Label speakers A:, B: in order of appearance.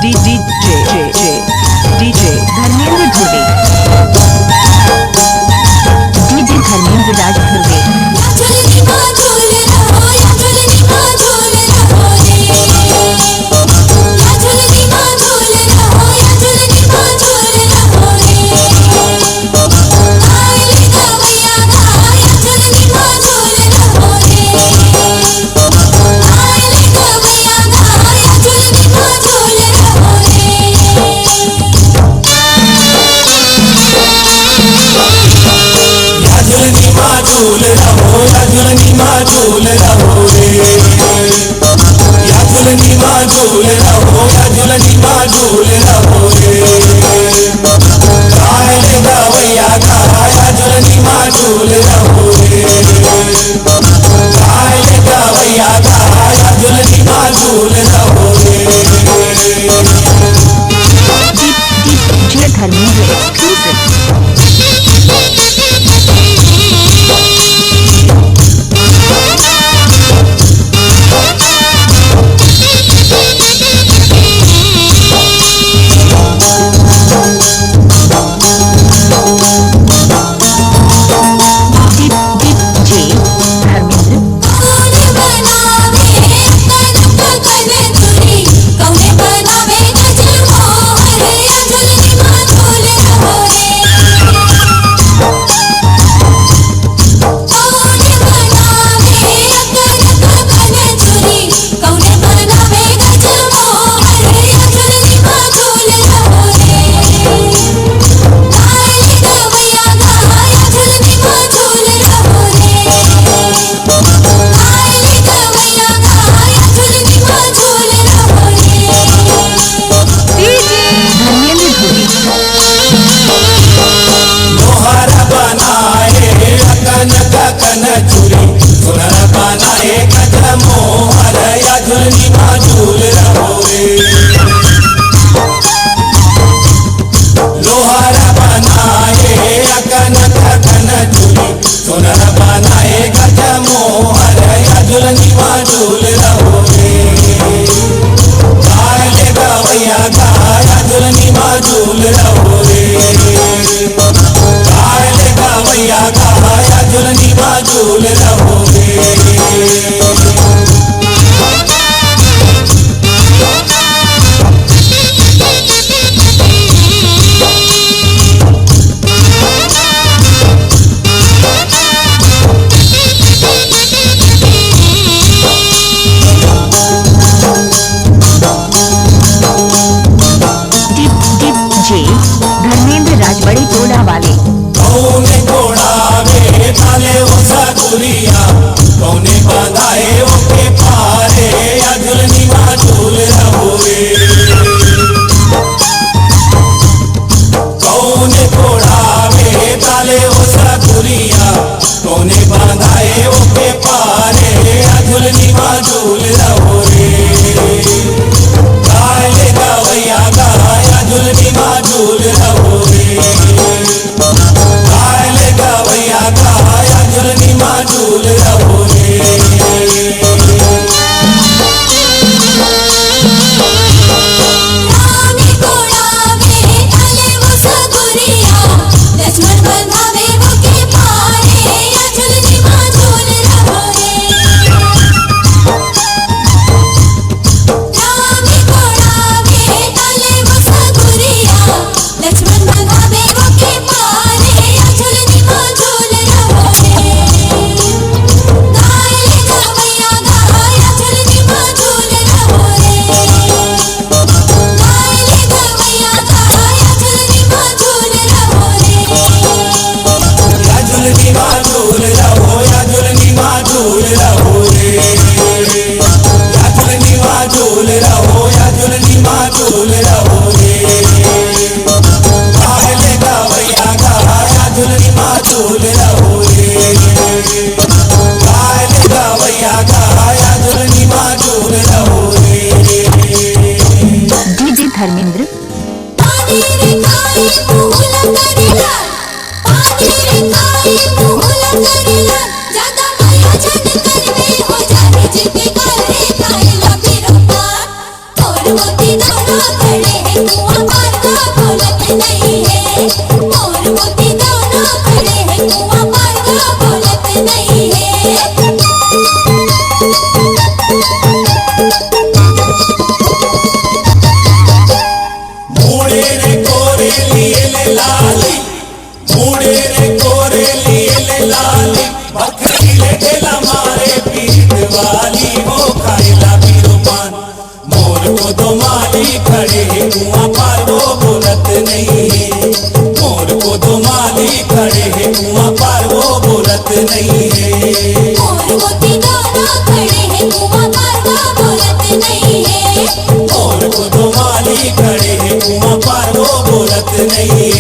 A: DJ Dharmendra Dhurve, DJ Dharmendra राज धुर्वे।
B: झूल रहो या झूलनी माँ झूल रहो रे, या झूलनी माँ झूल रहो या झूलनी माँ झूल रहो रे। गाय ले गवैया गा या झूलनी माँ झूल रहो रे, गाय ले गवैया गा या झूलनी माँ झूल रहो रे।
A: DJ Dharmendra exclusive। झूलनी माँ झूल रहो रे, लोहारा बनाए अकन कन चूड़ी, सोनर बनाए गज मोहर या झूलनी माँ झूल रहो रे। गाय ले गवैया गा या झूलनी माँ झूल रहो रे, गाय ले गवैया गा या झूलनी माँ झूल रहो रे। धर्मेंद्र राज बड़े टोला वाले।
B: कौने घोड़ावे ताले वो साकुरिया, कौने बांधाए वो के पारे या झूलनी माँ झूल रहो रे। कौने घोड़ावे ताले वो साकुरिया, कौने बांधाए वो के पारे या झूलनी माँ झूल रहो रे। गाय ले गवैया गा या झूलनी माँ झूल रहो रे, गाय ले गवैया गा या झूलनी माँ झूल रहो रे। झूल रहो या झूलनी माँ झूल रहो रे, गाय ले गवैया गा या झूलनी माँ झूल रहो रे, गाय ले गवैया गा या झूलनी माँ झूल रहो रे।
A: DJ धर्मेंद्र।
C: मोती दाना
B: माली खड़े हैं कुआं पार वो बोलत नहीं है। मोर को दो माली खड़े हैं कुआं पार वो बोलत नहीं है।
C: मोर मोती दोनों खड़े हैं कुआं पार वो बोलत नहीं है।
B: मोर को दो माली खड़े हैं कुआं पार वो बोलत नहीं